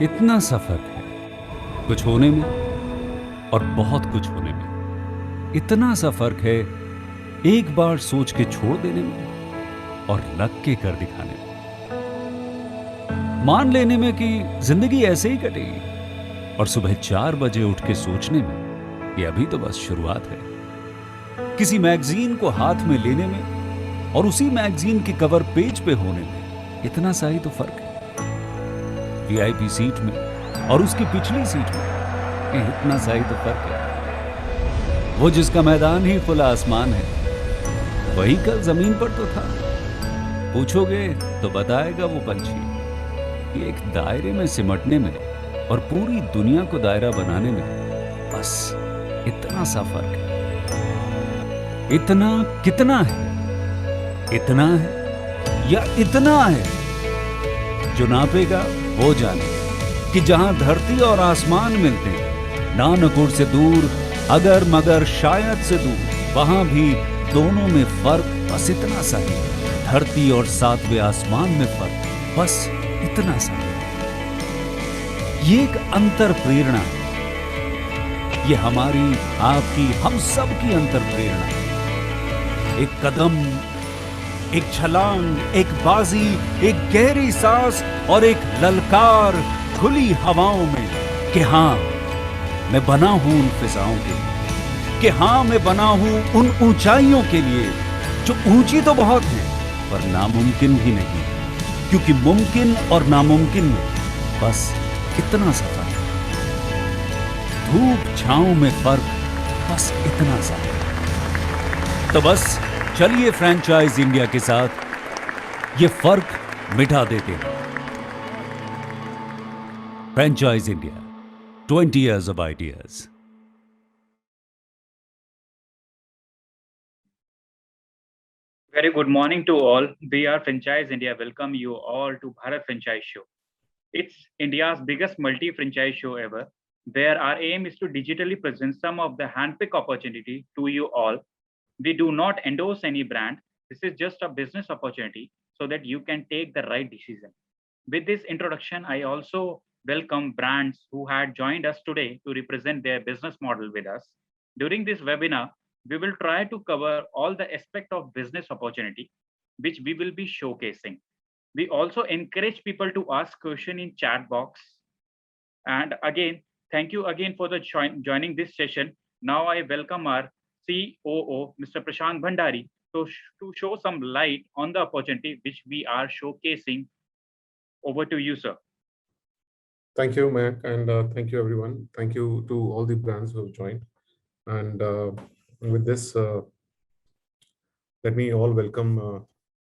इतना सा फर्क है कुछ होने में और बहुत कुछ होने में। इतना सा फर्क है एक बार सोच के छोड़ देने में और लग के कर दिखाने में। मान लेने में कि जिंदगी ऐसे ही कटेगी और सुबह 4 बजे उठ के सोचने में ये अभी तो बस शुरुआत है। किसी मैगजीन को हाथ में लेने में और उसी मैगजीन के कवर पेज पे होने में इतना सा ही तो फर्क है। वीआईपी सीट में और उसकी पिछली सीट में इतना सा ही तो फर्क है। वो जिसका मैदान ही खुला आसमान है वही कल जमीन पर तो था। पूछोगे तो बताएगा वो पंछी कि एक दायरे में सिमटने में और पूरी दुनिया को दायरा बनाने में बस इतना सा फर्क है। इतना कितना है? इतना है या इतना है? जो नापेगा वो जाने कि जहां धरती और आसमान मिलते हैं, नानकुर से दूर, अगर मगर शायद से दूर, वहां भी दोनों में फर्क बस इतना सा है। धरती और सातवें आसमान में फर्क बस इतना सा है। ये एक अंतर प्रेरणा है। ये हमारी, आपकी, हम सब की अंतर प्रेरणा है। एक कदम, एक छलांग, एक बाजी, एक गहरी सांस और एक ललकार खुली हवाओं में कि हाँ मैं बना हूं उन फिजाओं के लिए, कि हाँ मैं बना हूं उन ऊंचाइयों के लिए जो ऊंची तो बहुत है पर नामुमकिन भी नहीं, क्योंकि मुमकिन और नामुमकिन में बस इतना सा फर्क है। धूप छांव में फर्क बस इतना सा है। तो बस चलिए फ्रेंचाइज इंडिया के साथ ये फर्क मिटा देते हैं। Franchise India, 20 years of ideas. Very good morning to all. We are Franchise India. Welcome you all to Bharat Franchise Show. It's India's biggest multi-franchise show ever, where our aim is to digitally present some of the handpicked opportunity to you all. We do not endorse any brand. This is just a business opportunity so that you can take the right decision. With this introduction, I also welcome brands who had joined us today to represent their business model with us. During this webinar, we will try to cover all the aspect of business opportunity, which we will be showcasing. We also encourage people to ask question in chat box. And again, thank you again for the joining this session. Now I welcome our COO, Mr. Prashant Bhandari, to show some light on the opportunity which we are showcasing. Over to you, sir. Thank you, Mac, and thank you, everyone. Thank you to all the brands who have joined. And with this, let me all welcome.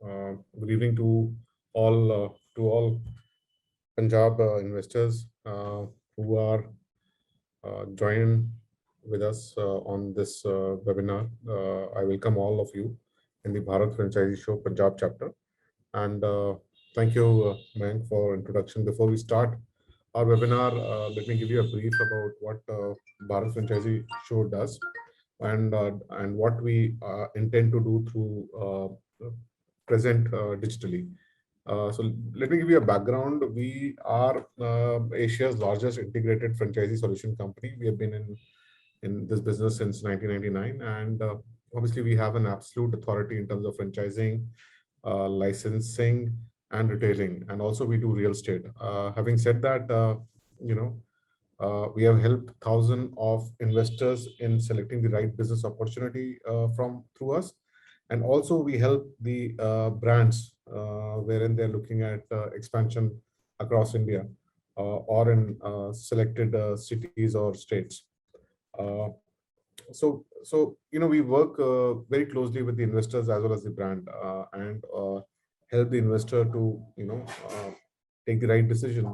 Good evening to all Punjab investors who are joining with us on this webinar. I welcome all of you in the Bharat Franchisee Show Punjab chapter. And thank you, Mayank, for introduction. Before we start our webinar, let me give you a brief about what Bharat Franchisee Show does and what we intend to do through present digitally. So let me give you a background. We are Asia's largest integrated franchisee solution company. We have been in this business since 1999, and obviously we have an absolute authority in terms of franchising, licensing, and retailing, and also we do real estate. Having said that, you know, we have helped thousands of investors in selecting the right business opportunity from through us, and also we help the brands wherein they're looking at expansion across India or in selected cities or states. Uh, so we work very closely with the investors as well as the brand and help the investor to take the right decision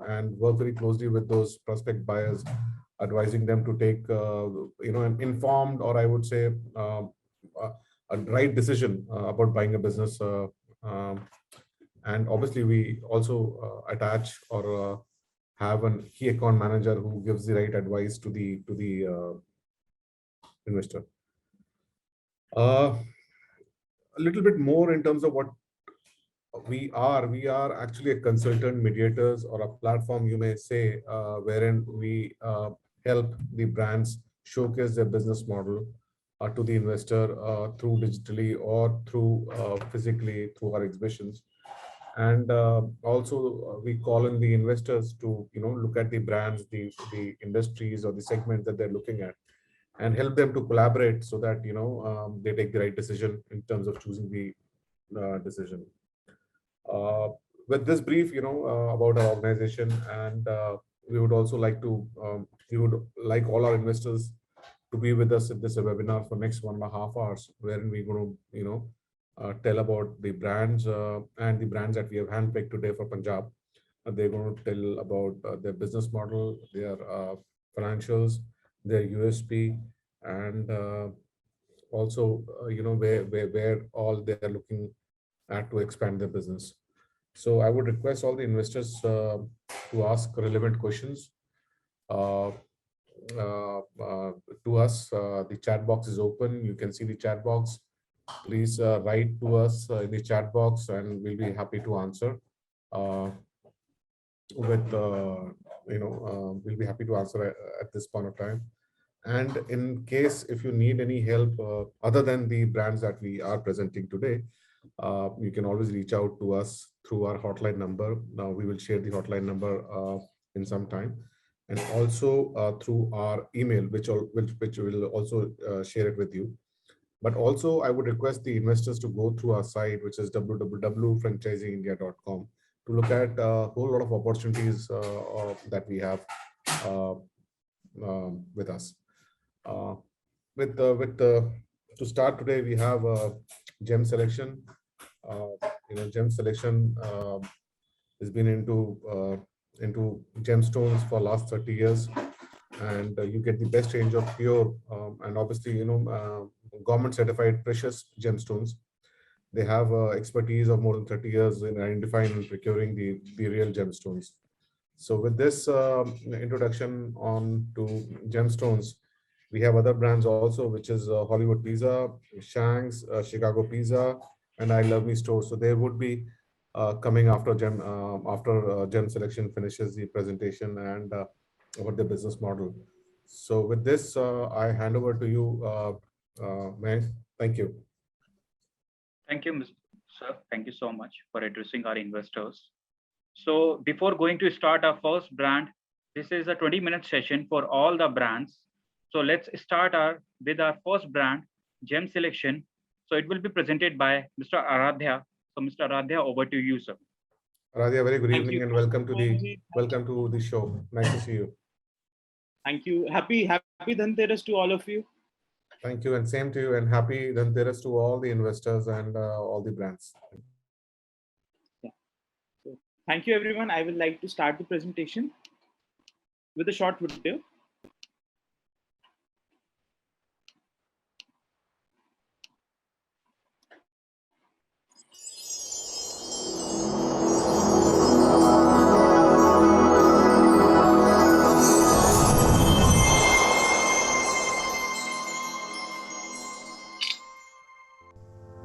and work very closely with those prospect buyers, advising them to take an informed, or I would say uh, a right decision about buying a business. And obviously we also attach or have a key account manager who gives the right advice to the investor. A little bit more in terms of what we are actually a consultant mediators or a platform, you may say, wherein we help the brands showcase their business model to the investor through digitally or through physically through our exhibitions. And also we call in the investors to look at the brands, the industries or the segment that they're looking at, and help them to collaborate so that they take the right decision in terms of choosing the decision. uh, with this brief, about our organization, and we would also like to, we would like all our investors to be with us at this webinar for next 1.5 hours, wherein we're going to, tell about the brands and the brands that we have handpicked today for Punjab. They're going to tell about their business model, their financials, their USP, and also, where all they're looking at to expand their business. So I would request all the investors to ask relevant questions uh, to us. The chat box is open. You can see the chat box. Please write to us in the chat box, and we'll be happy to answer. Uh, we'll be happy to answer at this point of time. And in case if you need any help other than the brands that we are presenting today, you can always reach out to us through our hotline number. Now we will share the hotline number in some time, and also through our email, which will also share it with you. But also I would request the investors to go through our site, which is www.franchiseindia.com, to look at a whole lot of opportunities that we have with us. To start today, we have gem selection. Gem selection has been into gemstones for last 30 years, and you get the best range of pure and obviously government certified precious gemstones. They have expertise of more than 30 years in identifying and procuring the real gemstones. So with this introduction on to gemstones, we have other brands also, which is Hollywood Pizza, Shanks, Chicago Pizza, and I Love Me Store. So they would be coming after gem selection finishes the presentation and about the business model. So with this, I hand over to you, Mayank. Thank you. Thank you, Mr. Sir. Thank you so much for addressing our investors. So before going to start our first brand, this is a 20-minute session for all the brands. So let's start with our first brand, Gem Selection. So it will be presented by Mr. Aradhya. So Mr. Aradhya, over to you, sir. Aradhya, very good evening and welcome to the show. Nice to see you. Thank you. Happy Dhanteras to all of you. Thank you, and same to you, and happy Dhanteras to all the investors and all the brands. Yeah. So, thank you, everyone. I would like to start the presentation with a short video.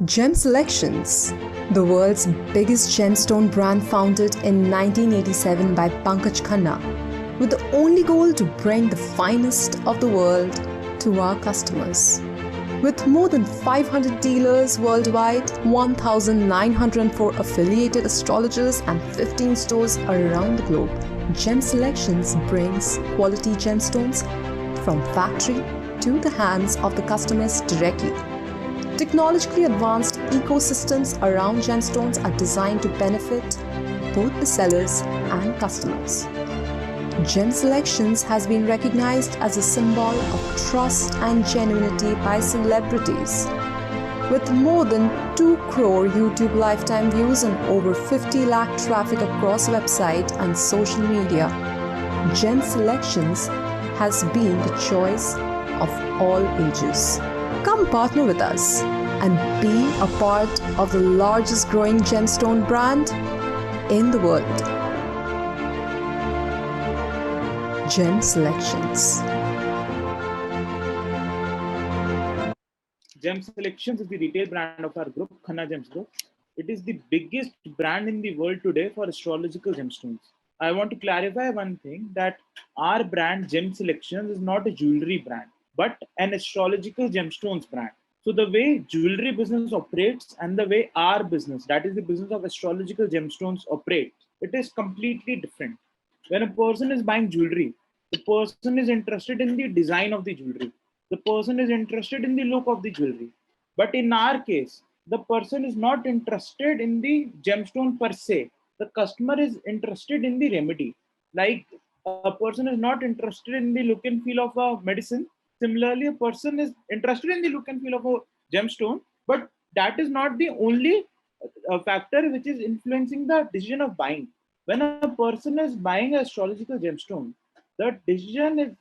Gem Selections, the world's biggest gemstone brand, founded in 1987 by Pankaj Khanna, with the only goal to bring the finest of the world to our customers. With more than 500 dealers worldwide, 1,904 affiliated astrologers and 15 stores around the globe, Gem Selections brings quality gemstones from factory to the hands of the customers directly. Technologically advanced ecosystems around gemstones are designed to benefit both the sellers and customers. Gem Selections has been recognized as a symbol of trust and genuinity by celebrities. With more than 2 crore YouTube lifetime views and over 50 lakh traffic across website and social media, Gem Selections has been the choice of all ages. Come partner with us and be a part of the largest growing gemstone brand in the world. Gem Selections. Gem Selections is the retail brand of our group, Khanna Gems Group. It is the biggest brand in the world today for astrological gemstones. I want to clarify one thing, that our brand Gem Selections is not a jewelry brand, but an astrological gemstones brand. So the way jewelry business operates and the way our business, that is the business of astrological gemstones, operates, it is completely different. When a person is buying jewelry, the person is interested in the design of the jewelry. The person is interested in the look of the jewelry. But in our case, the person is not interested in the gemstone per se. The customer is interested in the remedy. Like a person is not interested in the look and feel of a medicine. Similarly, a person is interested in the look and feel of a gemstone, but that is not the only factor which is influencing the decision of buying. When a person is buying an astrological gemstone, the decision is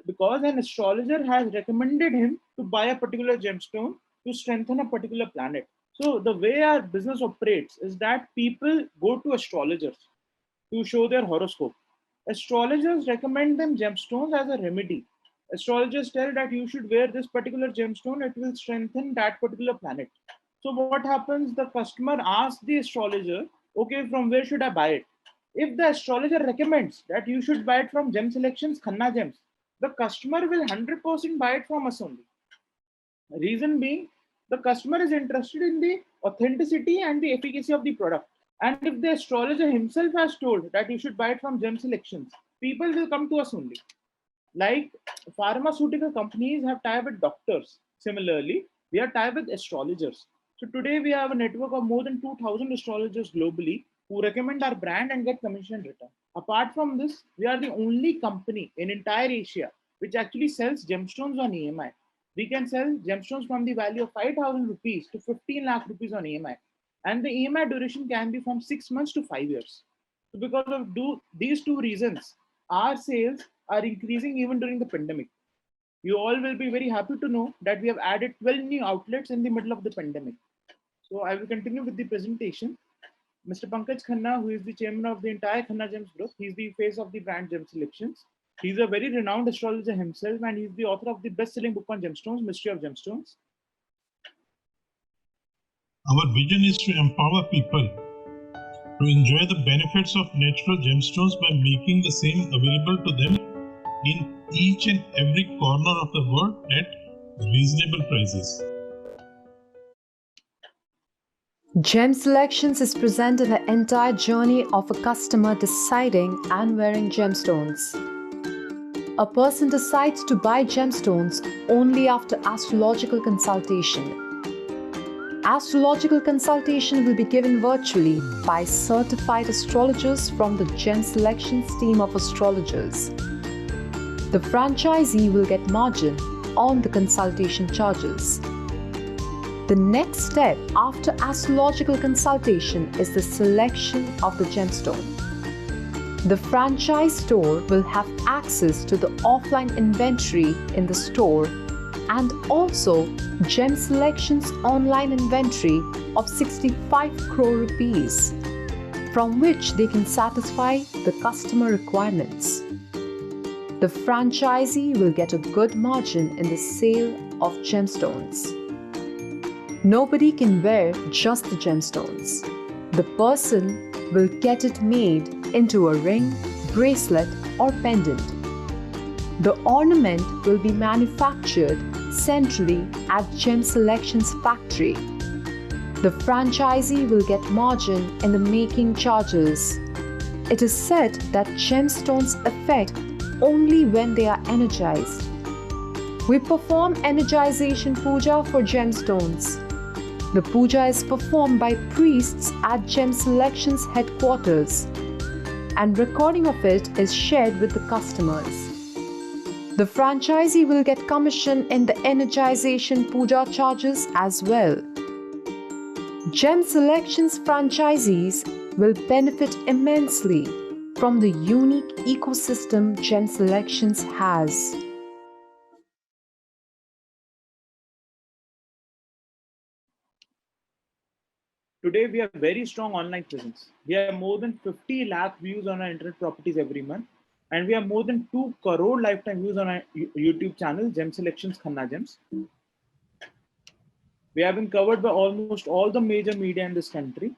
because an astrologer has recommended him to buy a particular gemstone to strengthen a particular planet. So the way our business operates is that people go to astrologers to show their horoscope. Astrologers recommend them gemstones as a remedy. Astrologers tell that you should wear this particular gemstone, it will strengthen that particular planet. So what happens? The customer asks the astrologer, okay, from where should I buy it? If the astrologer recommends that you should buy it from Gem Selections, Khanna Gems, the customer will 100% buy it from us only. Reason being, the customer is interested in the authenticity and the efficacy of the product. And if the astrologer himself has told that you should buy it from Gem Selections, people will come to us only. Like pharmaceutical companies have tied with doctors. Similarly, we are tied with astrologers. So today we have a network of more than 2,000 astrologers globally who recommend our brand and get commission return. Apart from this, we are the only company in entire Asia which actually sells gemstones on EMI. We can sell gemstones from the value of 5,000 rupees to 15 lakh rupees on EMI. And the EMI duration can be from 6 months to 5 years. So because of these two reasons, our sales are increasing even during the pandemic. You all will be very happy to know that we have added 12 new outlets in the middle of the pandemic. So I will continue with the presentation. Mr. Pankaj Khanna, who is the chairman of the entire Khanna Gems Group, he's the face of the brand Gem Selections. He's a very renowned astrologer himself, and he's the author of the best-selling book on gemstones, Mystery of Gemstones. Our vision is to empower people to enjoy the benefits of natural gemstones by making the same available to them in each and every corner of the world at reasonable prices. Gem Selections is presented the entire journey of a customer deciding and wearing gemstones. A person decides to buy gemstones only after astrological consultation. Astrological consultation will be given virtually by certified astrologers from the Gem Selections team of astrologers. The franchisee will get margin on the consultation charges. The next step after astrological consultation is the selection of the gemstone. The franchise store will have access to the offline inventory in the store and also Gem Selections online inventory of 65 crore rupees, from which they can satisfy the customer requirements. The franchisee will get a good margin in the sale of gemstones. Nobody can wear just the gemstones. The person will get it made into a ring, bracelet, or pendant. The ornament will be manufactured centrally at Gem Selections factory. The franchisee will get margin in the making charges. It is said that gemstones affect only when they are energized. We perform energization puja for gemstones. The puja is performed by priests at Gem Selections headquarters, and recording of it is shared with the customers. The franchisee will get commission in the energization puja charges as well. Gem Selections franchisees will benefit immensely from the unique ecosystem Gem Selections has. Today, we have very strong online presence. We have more than 50 lakh views on our internet properties every month. And we have more than 2 crore lifetime views on our YouTube channel, Gem Selections Khanna Gems. We have been covered by almost all the major media in this country.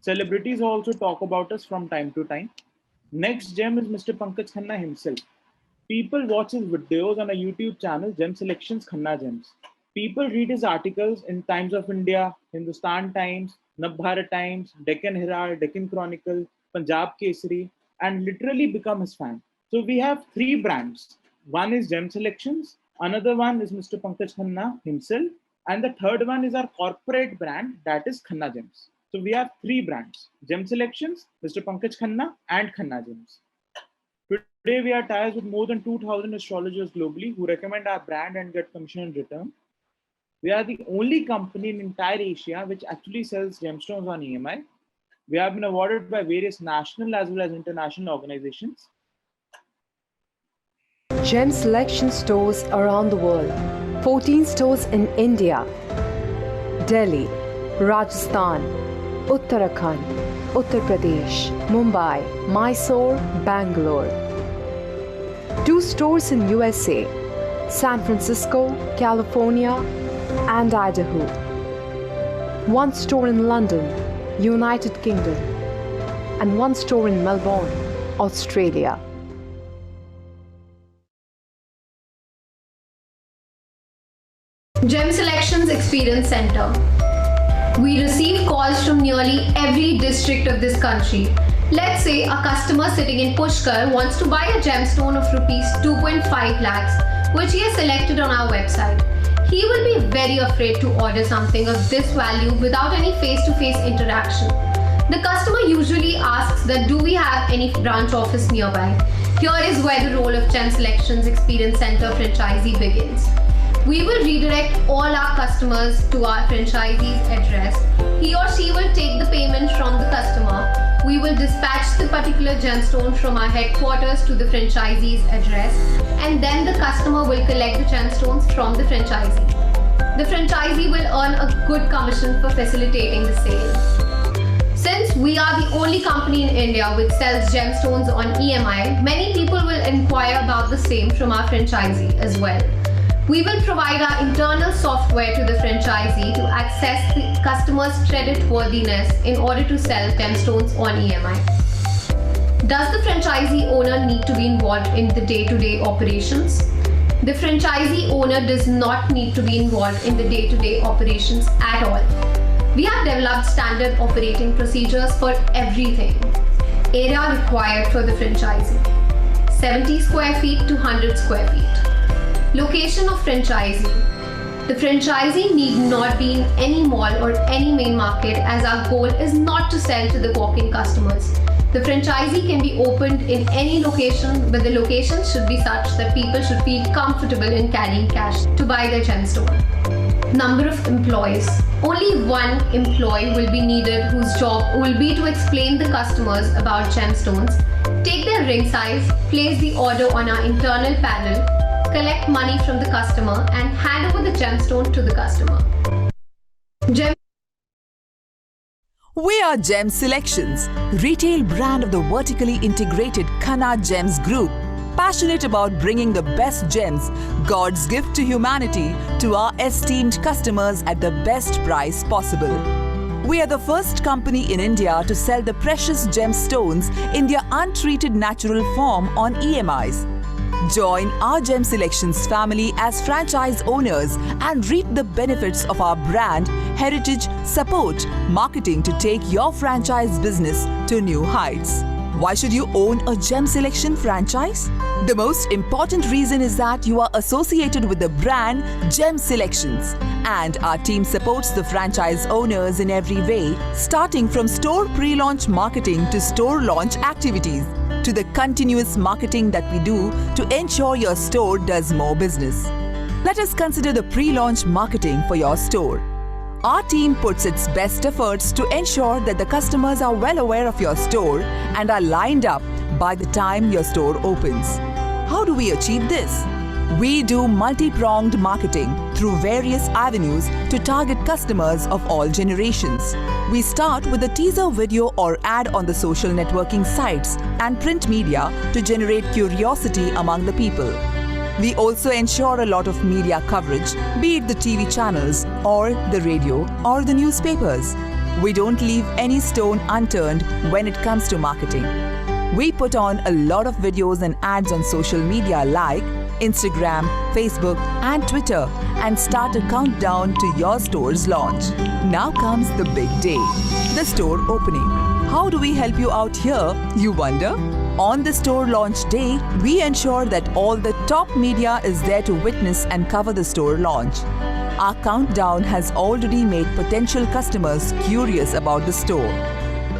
Celebrities also talk about us from time to time. Next gem is Mr. Pankaj Khanna himself. People watch his videos on a YouTube channel, Gem Selections Khanna Gems. People read his articles in Times of India, Hindustan Times, Navbharat Times, Deccan Herald, Deccan Chronicle, Punjab Kesari, and literally become his fan. So we have three brands. One is Gem Selections, another one is Mr. Pankaj Khanna himself, and the third one is our corporate brand, that is Khanna Gems. So we have three brands, Gem Selections, Mr. Pankaj Khanna, and Khanna Gems. Today, we are ties with more than 2,000 astrologers globally who recommend our brand and get commission in return. We are the only company in entire Asia which actually sells gemstones on EMI. We have been awarded by various national as well as international organizations. Gem Selection stores around the world. 14 stores in India, Delhi, Rajasthan, Uttarakhand, Uttar Pradesh, Mumbai, Mysore, Bangalore. 2 stores in USA, San Francisco, California, and Idaho. 1 store in London, United Kingdom, and 1 store in Melbourne, Australia. Gem Selections Experience Center. We receive calls from nearly every district of this country. Let's say a customer sitting in Pushkar wants to buy a gemstone of rupees 2.5 lakhs, which he has selected on our website. He will be very afraid to order something of this value without any face-to-face interaction. The customer usually asks that do we have any branch office nearby? Here is where the role of Gem Selections Experience Center franchisee begins. We will redirect all our customers to our franchisee's address. He or she will take the payment from the customer. We will dispatch the particular gemstone from our headquarters to the franchisee's address, and then the customer will collect the gemstones from the franchisee. The franchisee will earn a good commission for facilitating the sale. Since we are the only company in India which sells gemstones on EMI, many people will inquire about the same from our franchisee as well. We will provide our internal software to the franchisee to access the customer's creditworthiness in order to sell gemstones on EMI. Does the franchisee owner need to be involved in the day-to-day operations? The franchisee owner does not need to be involved in the day-to-day operations at all. We have developed standard operating procedures for everything. Area required for the franchisee: 70 square feet to 100 square feet. Location of franchisee. The franchisee need not be in any mall or any main market, as our goal is not to sell to the walk-in customers. The franchisee can be opened in any location, but the location should be such that people should feel comfortable in carrying cash to buy their gemstone. Number of employees. Only one employee will be needed whose job will be to explain the customers about gemstones, take their ring size, place the order on our internal panel, collect money from the customer, and hand over the gemstone to the customer. We are Gem Selections, retail brand of the vertically integrated Khanna Gems Group, passionate about bringing the best gems, God's gift to humanity, to our esteemed customers at the best price possible. We are the first company in India to sell the precious gemstones in their untreated natural form on EMIs. Join our Gem Selections family as franchise owners and reap the benefits of our brand, heritage, support, marketing to take your franchise business to new heights. Why should you own a Gem Selection franchise? The most important reason is that you are associated with the brand Gem Selections, and our team supports the franchise owners in every way, starting from store pre-launch marketing to store launch activities, to the continuous marketing that we do to ensure your store does more business. Let us consider the pre-launch marketing for your store. Our team puts its best efforts to ensure that the customers are well aware of your store and are lined up by the time your store opens. How do we achieve this? We do multi-pronged marketing through various avenues to target customers of all generations. We start with a teaser video or ad on the social networking sites and print media to generate curiosity among the people. We also ensure a lot of media coverage, be it the TV channels or the radio or the newspapers. We don't leave any stone unturned when it comes to marketing. We put on a lot of videos and ads on social media like Instagram, Facebook and Twitter and start a countdown to your store's launch. Now comes the big day, the store opening. How do we help you out here, you wonder? On the store launch day, we ensure that all the top media is there to witness and cover the store launch. Our countdown has already made potential customers curious about the store.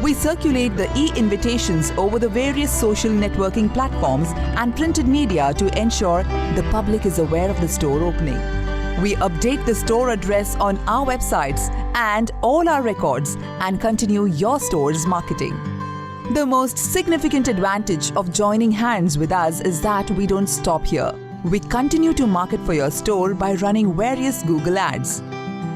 We circulate the e-invitations over the various social networking platforms and printed media to ensure the public is aware of the store opening. We update the store address on our websites and all our records and continue your store's marketing. The most significant advantage of joining hands with us is that we don't stop here. We continue to market for your store by running various Google ads.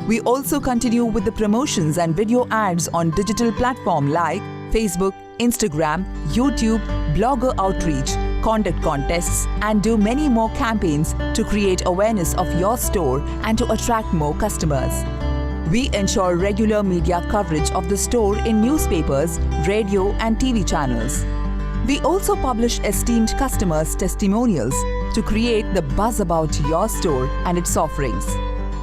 We also continue with the promotions and video ads on digital platforms like Facebook, Instagram, YouTube, blogger outreach, conduct contests, and do many more campaigns to create awareness of your store and to attract more customers. We ensure regular media coverage of the store in newspapers, radio, and TV channels. We also publish esteemed customers' testimonials to create the buzz about your store and its offerings.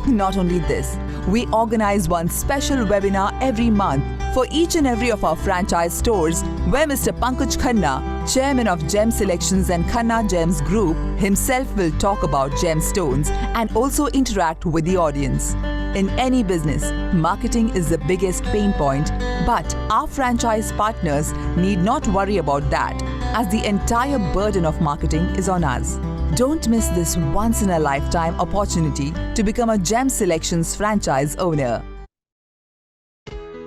Not only this, we organize one special webinar every month for each and every of our franchise stores where Mr. Pankaj Khanna, Chairman of Gem Selections and Khanna Gems Group, himself will talk about gemstones and also interact with the audience. In any business, marketing is the biggest pain point, but our franchise partners need not worry about that as the entire burden of marketing is on us. Don't miss this once-in-a-lifetime opportunity to become a Gem Selections franchise owner.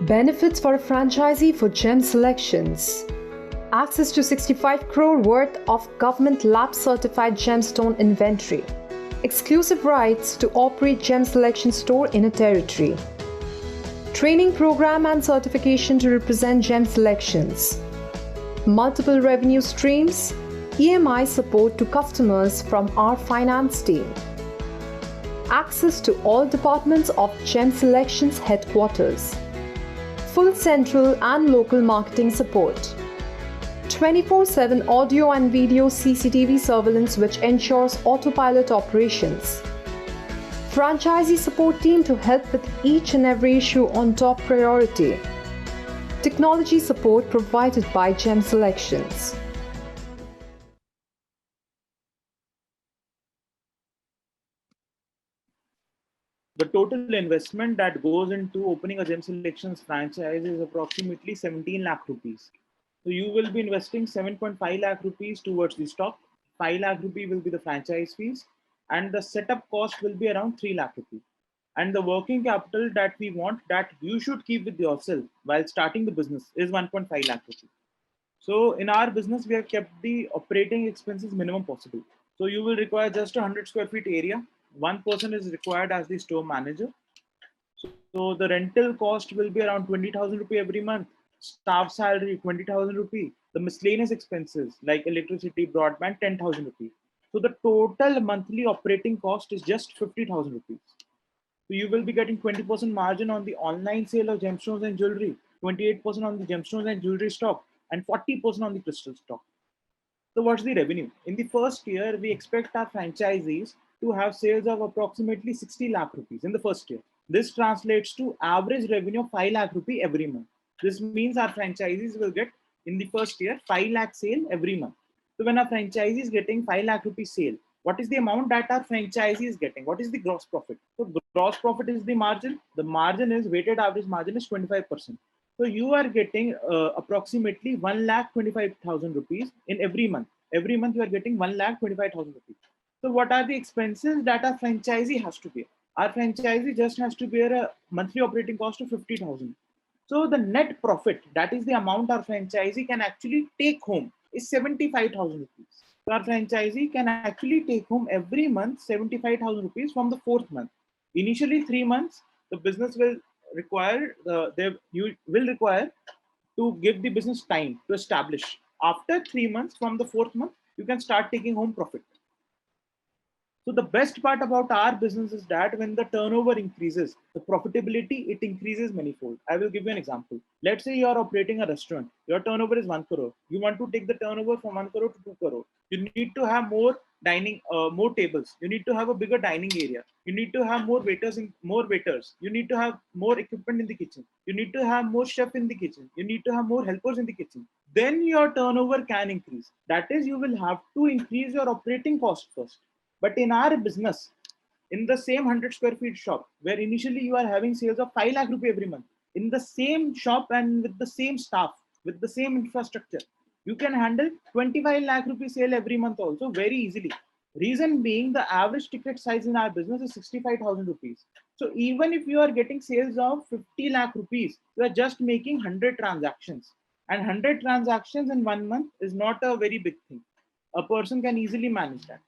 Benefits for a franchisee for Gem Selections. Access to 65 crore worth of government lab certified gemstone inventory. Exclusive rights to operate Gem Selection store in a territory. Training program and certification to represent Gem Selections. Multiple revenue streams. EMI support to customers from our finance team. Access to all departments of Gem Selections headquarters. Full central and local marketing support. 24/7 audio and video CCTV surveillance which ensures autopilot operations. Franchisee support team to help with each and every issue on top priority. Technology support provided by Gem Selections. The total investment that goes into opening a Gem Selections franchise is approximately 17 lakh rupees. So you will be investing 7.5 lakh rupees towards the stock, 5 lakh rupees will be the franchise fees, and the setup cost will be around 3 lakh rupees. And the working capital that we want that you should keep with yourself while starting the business is 1.5 lakh rupees. So in our business, we have kept the operating expenses minimum possible. So you will require just a 100 square feet area. One person is required as the store manager. So the rental cost will be around 20,000 rupees every month. Staff salary 20,000 rupees. The miscellaneous expenses like electricity, broadband 10,000 rupees. So the total monthly operating cost is just 50,000 rupees. So you will be getting 20% margin on the online sale of gemstones and jewelry, 28% on the gemstones and jewelry stock, and 40% on the crystal stock. So what's the revenue? In the first year, we expect our franchisees to have sales of approximately 60 lakh rupees in the first year. This translates to average revenue of 5 lakh rupees every month. This means our franchisees will get in the first year 5 lakh sale every month. So when our franchisee is getting 5 lakh rupees sale, what is the amount that our franchisee is getting? What is the gross profit? So gross profit is the margin. The margin is weighted average margin is 25%. So you are getting approximately 1,25,000 rupees in every month. Every month you are getting 1,25,000 rupees. So what are the expenses that our franchisee has to pay? Our franchisee just has to bear a monthly operating cost of 50,000. So the net profit, that is the amount our franchisee can actually take home, is 75,000 rupees. So our franchisee can actually take home every month 75,000 rupees from the fourth month. Initially 3 months, the business will require, you will require to give the business time to establish. After 3 months from the fourth month, you can start taking home profit. So the best part about our business is that when the turnover increases, the profitability, it increases manifold. I will give you an example. Let's say you are operating a restaurant. Your turnover is 1 crore. You want to take the turnover from 1 crore to 2 crore. You need to have more dining, more tables. You need to have a bigger dining area. You need to have more waiters. You need to have more equipment in the kitchen. You need to have more chef in the kitchen. You need to have more helpers in the kitchen. Then your turnover can increase. That is, you will have to increase your operating cost first. But in our business, in the same 100 square feet shop, where initially you are having sales of 5 lakh rupee every month, in the same shop and with the same staff, with the same infrastructure, you can handle 25 lakh rupee sale every month also very easily. Reason being, the average ticket size in our business is 65,000 rupees. So even if you are getting sales of 50 lakh rupees, you are just making 100 transactions. And 100 transactions in 1 month is not a very big thing. A person can easily manage that.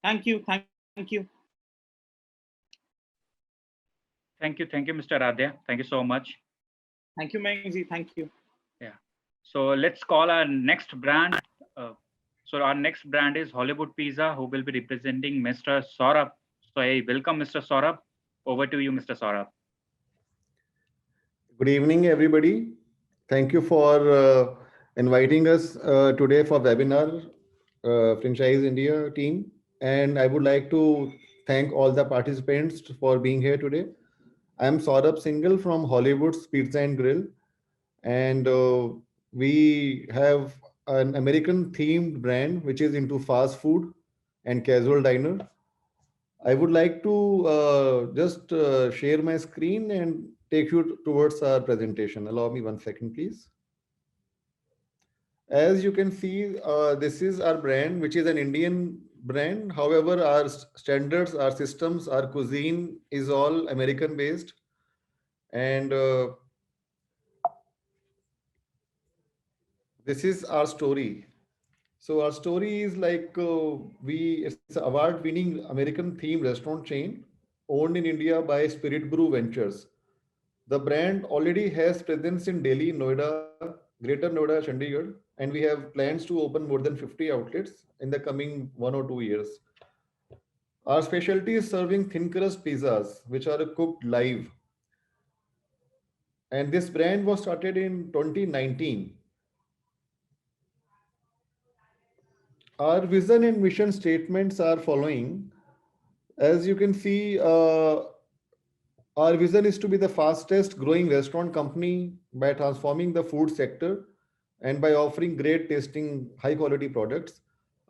Thank you. Thank you. Thank you, Mr. Radhya. Thank you so much. Thank you, Mengzi. Thank you. Yeah. So let's call our next brand. So our next brand is Hollywood Pizza, who will be representing Mr. Saurabh. So hey, welcome, Mr. Saurabh. Over to you, Mr. Saurabh. Good evening, everybody. Thank you for inviting us today for webinar, Franchise India team. And I would like to thank all the participants for being here today. I'm Saurabh Singhal from Hollywood's Pizza and Grill. And we have an American themed brand, which is into fast food and casual diner. I would like to just share my screen and take you towards our presentation. Allow me 1 second, please. As you can see, this is our brand, which is an Indian brand. However, our standards, our systems, our cuisine is all American based. And this is our story. So our story is like it's an award-winning American themed restaurant chain owned in India by Spirit Brew Ventures. The brand already has presence in Delhi, Noida, Greater Noida, Chandigarh, and we have plans to open more than 50 outlets in the coming 1 or 2 years. Our specialty is serving thin crust pizzas, which are cooked live. And this brand was started in 2019. Our vision and mission statements are following. As you can see, our vision is to be the fastest growing restaurant company by transforming the food sector and by offering great tasting, high quality products.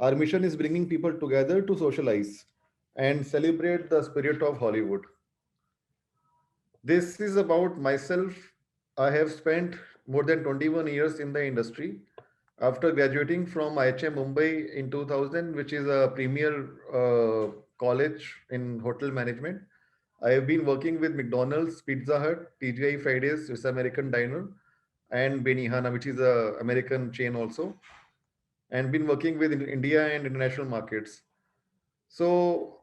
Our mission is bringing people together to socialize and celebrate the spirit of Hollywood. This is about myself. I have spent more than 21 years in the industry. After graduating from IHM Mumbai in 2000, which is a premier college in hotel management, I have been working with McDonald's, Pizza Hut, TGI Fridays, it's American Diner, and Benihana, which is an American chain also, and been working with India and international markets. So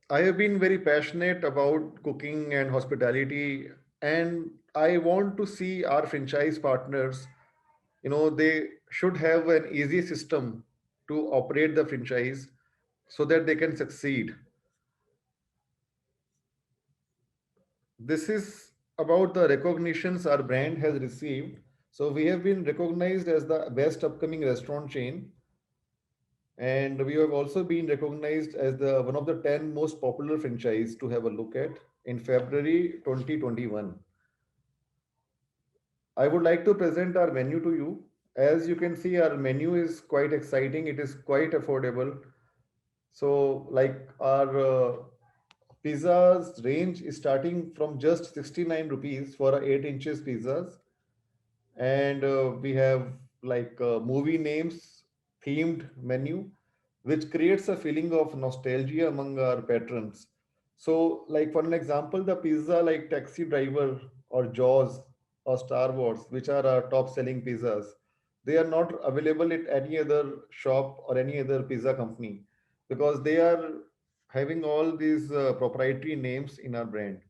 I have been very passionate about cooking and hospitality, and I want to see our franchise partners they should have an easy system to operate the franchise so that they can succeed. This is about the recognitions our brand has received. So we have been recognized as the best upcoming restaurant chain, and we have also been recognized as the one of the 10 most popular franchise to have a look at in February 2021. I would like to present our menu to you. As you can see, our menu is quite exciting. It is quite affordable. So, like our pizzas range is starting from just 69 rupees for a 8 inches pizzas, and we have like movie names themed menu, which creates a feeling of nostalgia among our patrons. So, like for an example, the pizza like Taxi Driver or Jaws or Star Wars, which are our top selling pizzas, they are not available at any other shop or any other pizza company because they are having all these proprietary names in our brand.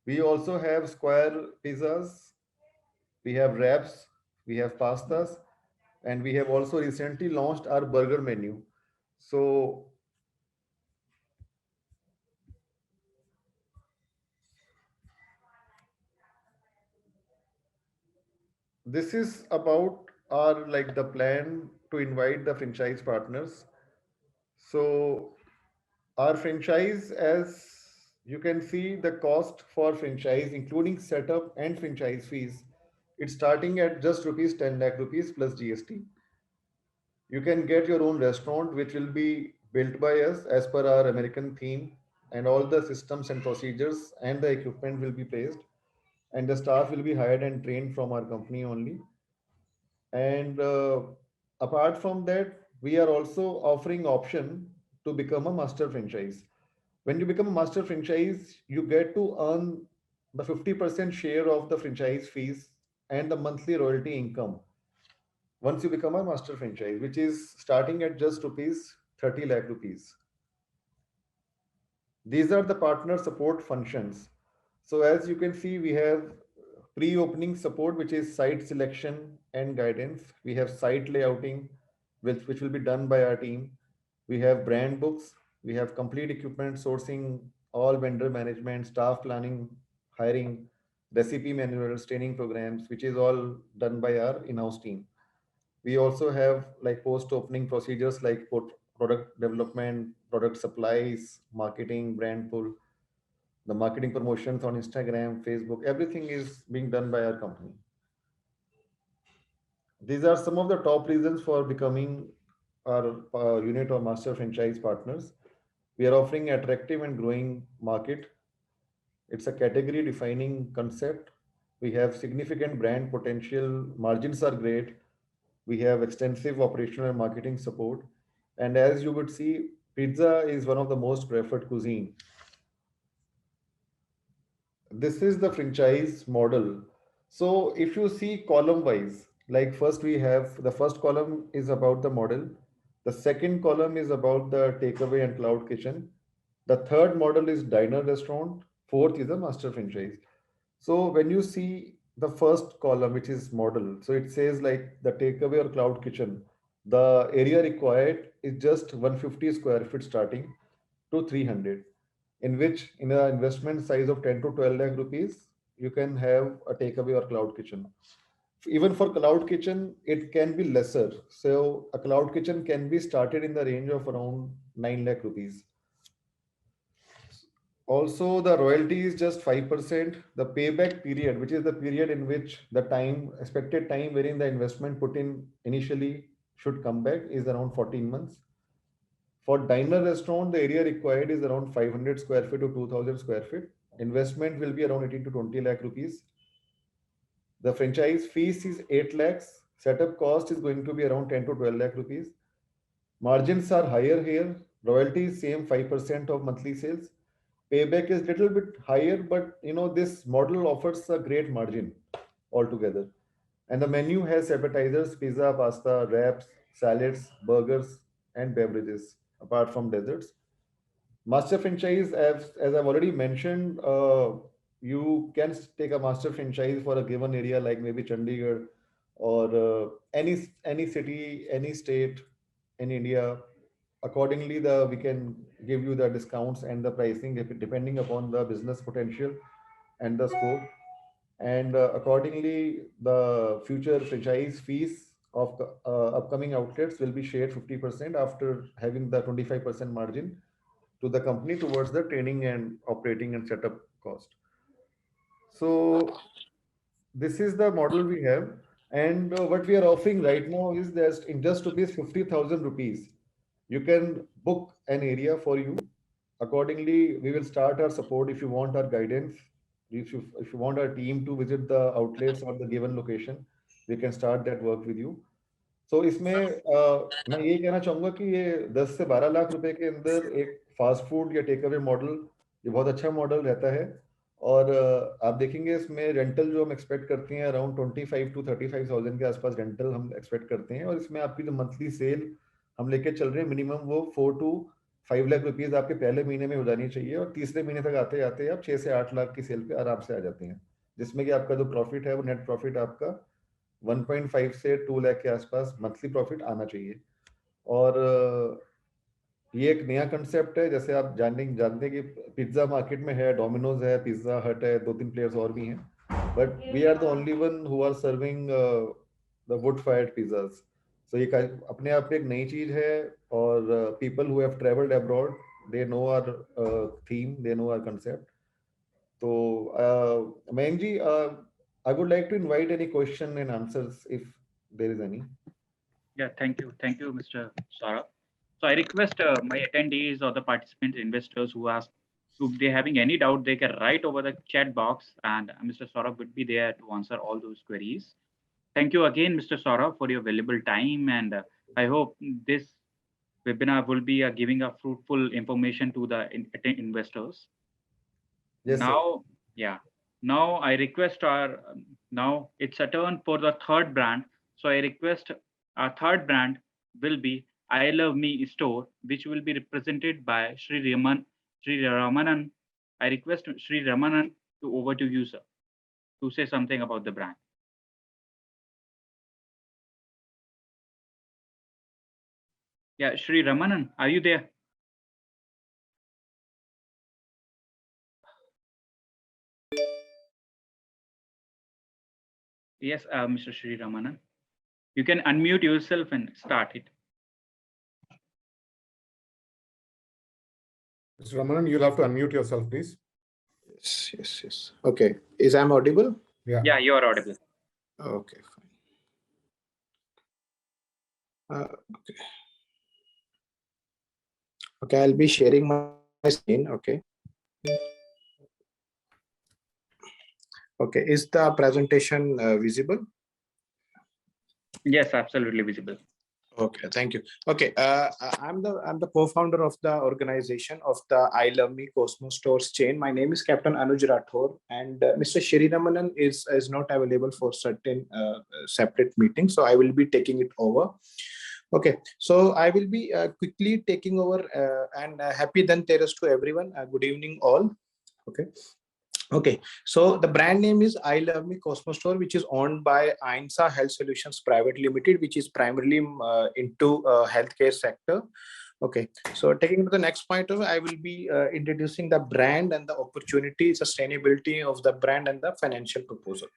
We also have square pizzas, we have wraps, we have pastas, and we have also recently launched our burger menu. So this is about our like the plan to invite the franchise partners. So our franchise, as you can see, the cost for franchise, including setup and franchise fees, it's starting at just rupees 10 lakh rupees plus GST. You can get your own restaurant, which will be built by us as per our American theme, and all the systems and procedures and the equipment will be placed, and the staff will be hired and trained from our company only. And apart from that, we are also offering option to become a master franchise. When you become a master franchise, you get to earn the 50% share of the franchise fees and the monthly royalty income once you become a master franchise, which is starting at just rupees 30 lakh rupees. These are the partner support functions. So as you can see, we have pre-opening support, which is site selection and guidance. We have site layouting, which will be done by our team. We have brand books. We have complete equipment sourcing, all vendor management, staff planning, hiring, recipe manuals, training programs, which is all done by our in-house team. We also have like post-opening procedures like product development, product supplies, marketing, brand pull, the marketing promotions on Instagram, Facebook, everything is being done by our company. These are some of the top reasons for becoming our unit or master franchise partners. We are offering attractive and growing market. It's a category defining concept. We have significant brand potential. Margins are great. We have extensive operational and marketing support. And as you would see, pizza is one of the most preferred cuisine. This is the franchise model. So if you see column wise, like first we have the first column is about the model. The second column is about the takeaway and cloud kitchen. The third model is diner restaurant. Fourth is a master franchise. So when you see the first column, which is model, so it says like the takeaway or cloud kitchen, the area required is just 150 square feet starting to 300, in which in an investment size of 10 to 12 lakh rupees, you can have a takeaway or cloud kitchen. Even for cloud kitchen, it can be lesser. So a cloud kitchen can be started in the range of around 9 lakh rupees. Also, the royalty is just 5%. The payback period, which is the period in which the time, expected time wherein the investment put in initially should come back, is around 14 months. For diner restaurant, the area required is around 500 square feet to 2000 square feet. Investment will be around 18 to 20 lakh rupees. The franchise fees is 8 lakhs. Setup cost is going to be around 10 to 12 lakh rupees. Margins are higher here. Royalty is same 5% of monthly sales. Payback is little bit higher, but this model offers a great margin altogether. And the menu has appetizers, pizza, pasta, wraps, salads, burgers, and beverages, apart from desserts. Master franchise, as I've already mentioned, you can take a master franchise for a given area like maybe Chandigarh or any city, any state in India. Accordingly, we can give you the discounts and the pricing depending upon the business potential and the scope. And accordingly, the future franchise fees of upcoming outlets will be shared 50% after having the 25% margin to the company towards the training and operating and setup cost. So this is the model we have. And what we are offering right now is that in just rupees 50,000 rupees, you can book an area for you. Accordingly, we will start our support if you want our guidance. If you want our team to visit the outlets or the given location, we can start that work with you. So इसमें मैं ये कहना चाहूँगा कि ये 10 से 12 लाख रुपए के अंदर एक फास्ट फूड या टेक अवे मॉडल, ये बहुत अच्छा मॉडल रहता है. और आप देखेंगे इसमें रेंटल जो हम एक्सपेक्ट करते हैं अराउंड 25 to 35,000 के आसपास रेंटल हम एक्सपेक्ट करते हैं. और इसमें आपकी जो मंथली सेल हम लेके चल रहे हैं मिनिमम वो 4 to 5 लाख रुपीज आपके पहले महीने में हो जानी चाहिए, और तीसरे महीने तक आते आते आप 6 से 8 लाख की सेल पे आराम से आ जाते हैं, जिसमें कि आपका जो प्रॉफिट है वो नेट प्रॉफिट आपका 1.5 से 2 लाख के आसपास मंथली प्रॉफिट आना चाहिए. और ये एक नया कंसेप्ट है. जैसे आप जानते हैं कि पिज्जा मार्केट में है, डोमिनोज है, पिज्जा हट है, 2-3 प्लेयर्स और भी हैं, but we are the only one who are serving the wood fired pizzas. So ये अपने आप में एक नई चीज है, और people who have travelled abroad they know our theme, they know our concept. तो Mayank ji, I would like to invite any question and answers if there is any. Yeah, thank you, Mr. Saurabh. So I request my attendees or the participants, investors who ask, if they're having any doubt, they can write over the chat box, and Mr. Saurabh would be there to answer all those queries. Thank you again, Mr. Saurabh, for your valuable time, and I hope this webinar will be giving a fruitful information to the investors. Yes, now, sir. Yeah. Now I request now it's a turn for the third brand. So I request our third brand will be I Love Me store, which will be represented by Sri Ramanan. I request Sri Ramanan to over to you, sir, to say something about the brand. Yeah, Sri Ramanan, are you there? Yes, Mr. Sri Ramanan, you can unmute yourself and start it. Mr. Ramanan, you'll have to unmute yourself, please. Yes. Okay. Is I'm audible? Yeah, you are audible. Okay, fine. Okay, I'll be sharing my screen. Okay. Okay, is the presentation visible? Yes, absolutely visible. Okay, thank you. Okay, I'm the co-founder of the organization of the I Love Me Cosmos Stores chain. My name is Captain Anuj Rathore, and Mr. Shri Ramanan is not available for certain separate meetings, so I will be taking it over. Okay, so I will be quickly taking over, and happy Dhanteras to everyone. Good evening, all. Okay, so the brand name is I Love Me Cosmos Store, which is owned by Ainsa Health Solutions Private Limited, which is primarily into healthcare sector. Okay, so taking to the next point of, I will be introducing the brand and the opportunity, sustainability of the brand, and the financial proposal.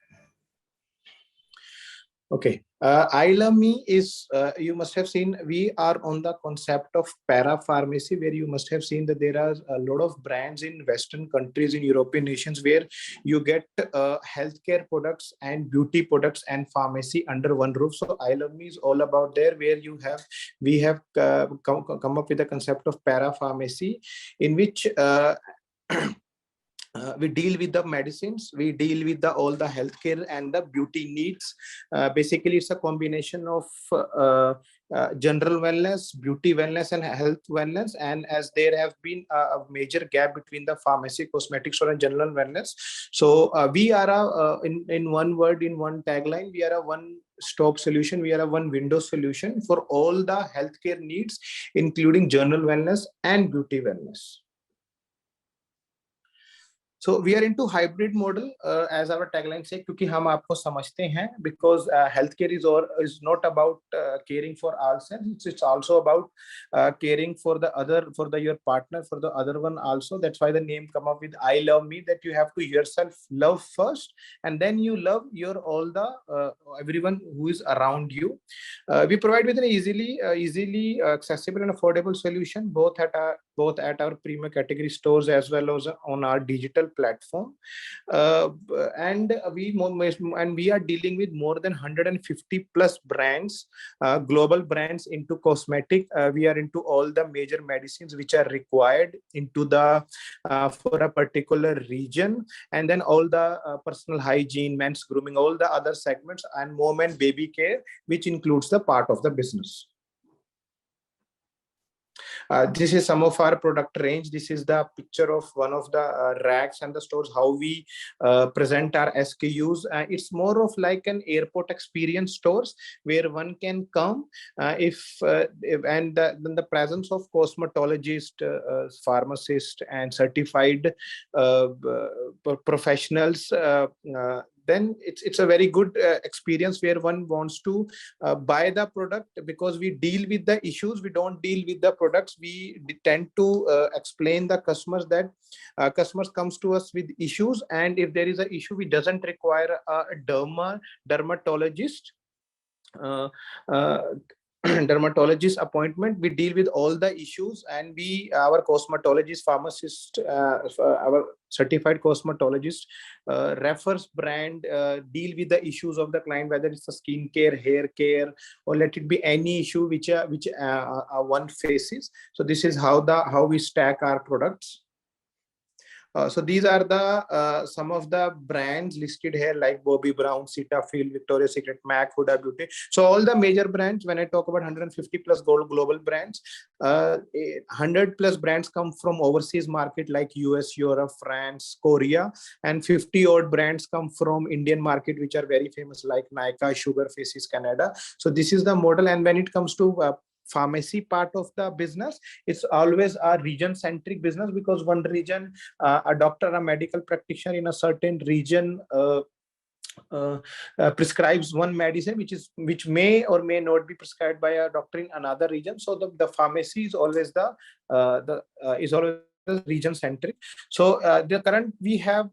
Okay, I Love Me is, you must have seen, we are on the concept of parapharmacy, where you must have seen that there are a lot of brands in Western countries, in European nations, where you get healthcare products and beauty products and pharmacy under one roof. So I Love Me is all about there, where we have come up with the concept of parapharmacy, in which we deal with the medicines, we deal with all the healthcare and the beauty needs. Basically, it's a combination of general wellness, beauty wellness, and health wellness. And as there have been a major gap between the pharmacy, cosmetics, or general wellness, so we are in one word, in one tagline, we are a one-stop solution. We are a one-window solution for all the healthcare needs, including general wellness and beauty wellness. So we are into hybrid model as our tagline say, क्योंकि हम आपको समझते हैं, because healthcare is not about caring for ourselves. It's also about caring for the other, your partner, for the other one also. That's why the name come up with I love me, that you have to yourself love first, and then you love your all the everyone who is around you. We provide with an easily accessible and affordable solution, both at our premium category stores as well as on our digital platform. And we are dealing with more than 150 plus brands, global brands into cosmetic. We are into all the major medicines which are required into the for a particular region, and then all the personal hygiene, men's grooming, all the other segments, and mom and baby care, which includes the part of the business. This is some of our product range. This is the picture of one of the racks and the stores, how we present our SKUs. It's more of like an airport experience stores where one can come then the presence of cosmetologist, pharmacist, and certified professionals. Then it's a very good experience where one wants to buy the product, because we deal with the issues, we don't deal with the products. We tend to explain the customers that customers comes to us with issues, and if there is an issue, we doesn't require a dermatologist dermatologist appointment. We deal with all the issues, and our cosmetologist, pharmacist, our certified cosmetologist refers brand, deal with the issues of the client, whether it's a skin care, hair care, or let it be any issue which one faces. So this is how we stack our products. So these are the some of the brands listed here, like Bobbi Brown, Cetaphil, Victoria's Secret, MAC, Huda Beauty. So all the major brands, when I talk about 150 plus global brands, 100 plus brands come from overseas market like US, Europe, France, Korea, and 50 odd brands come from Indian market, which are very famous like Nykaa, Sugar, Faces, Canada. So this is the model. And when it comes to pharmacy part of the business, it's always a region centric business, because one region, a doctor, a medical practitioner in a certain region prescribes one medicine which may or may not be prescribed by a doctor in another region. So the pharmacy is always always region centric. So we have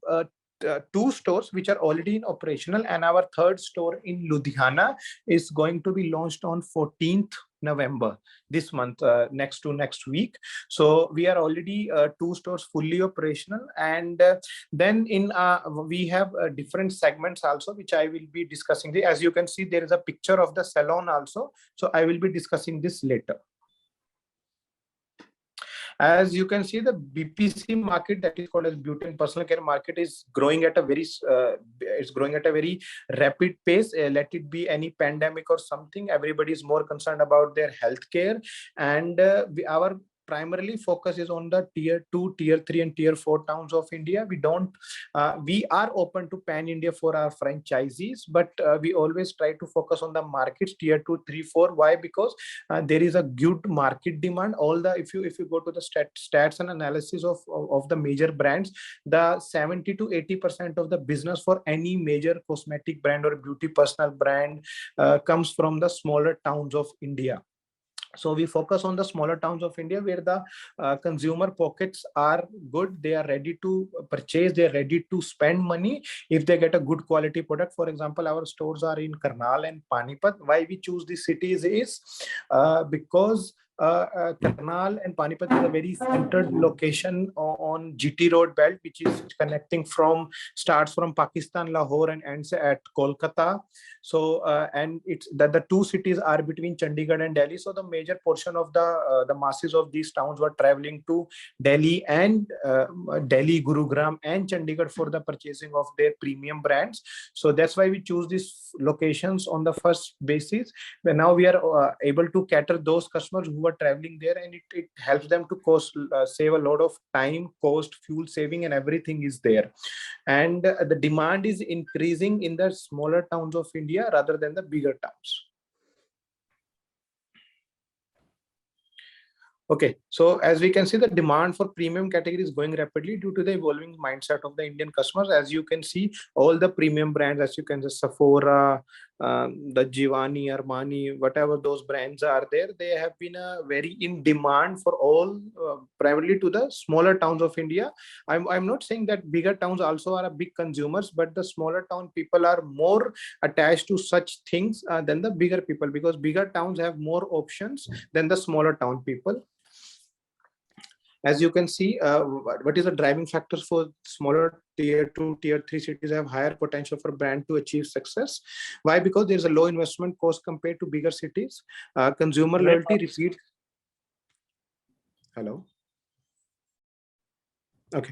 2 stores which are already in operational, and our 3rd store in Ludhiana is going to be launched on 14th November this month, next week. So we are already 2 stores fully operational, and then we have different segments also, which I will be discussing. As you can see, there is a picture of the salon also, so I will be discussing this later. As you can see, the BPC market, that is called as beauty and personal care market, is growing at a very rapid pace. Let it be any pandemic or something, everybody is more concerned about their health care, and our primarily focus is on the tier 2, tier 3, and tier 4 towns of India. We are open to pan India for our franchisees, but we always try to focus on the markets tier 2, 3, 4. Why? Because there is a good market demand. If you go to the stats and analysis of the major brands, the 70 to 80% of the business for any major cosmetic brand or beauty personal brand comes from the smaller towns of India. So we focus on the smaller towns of India, where the consumer pockets are good. They are ready to purchase. They are ready to spend money if they get a good quality product. For example, our stores are in Karnal and Panipat. Why we choose these cities is because Karnal and Panipat is a very centered location on GT Road belt, which is starts from Pakistan, Lahore, and ends at Kolkata. So and it's that the 2 cities are between Chandigarh and Delhi. So the major portion of the masses of these towns were traveling to Delhi and Delhi, Gurugram, and Chandigarh for the purchasing of their premium brands. So that's why we choose these locations on the first basis. But now we are able to cater those customers who are traveling there, and it helps them to save a lot of time, cost, fuel saving, and everything is there. And the demand is increasing in the smaller towns of India rather than the bigger towns. Okay, so as we can see, the demand for premium category is going rapidly due to the evolving mindset of the Indian customers. As you can see, all the premium brands, as you can see, Sephora, the Giovanni, Armani, whatever those brands are there, they have been very in demand for all, primarily to the smaller towns of India. I'm not saying that bigger towns also are a big consumers, but the smaller town people are more attached to such things than the bigger people, because bigger towns have more options than the smaller town people. As you can see, what is the driving factors for smaller tier 2, tier 3 cities have higher potential for brand to achieve success. Why? Because there's a low investment cost compared to bigger cities. Consumer loyalty, repeat. Hello. Okay,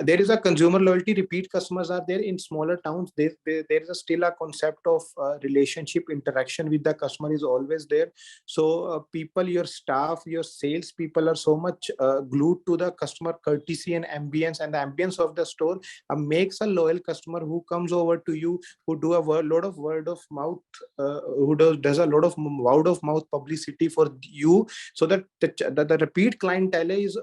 there is a consumer loyalty, repeat customers are there in smaller towns. There is still a concept of relationship interaction with the customer is always there. So people, your staff, your sales people are so much glued to the customer courtesy and ambience, and the ambience of the store makes a loyal customer who comes over to you, who do a lot of word of mouth, who does a lot of word of mouth publicity for you, so that the repeat clientele is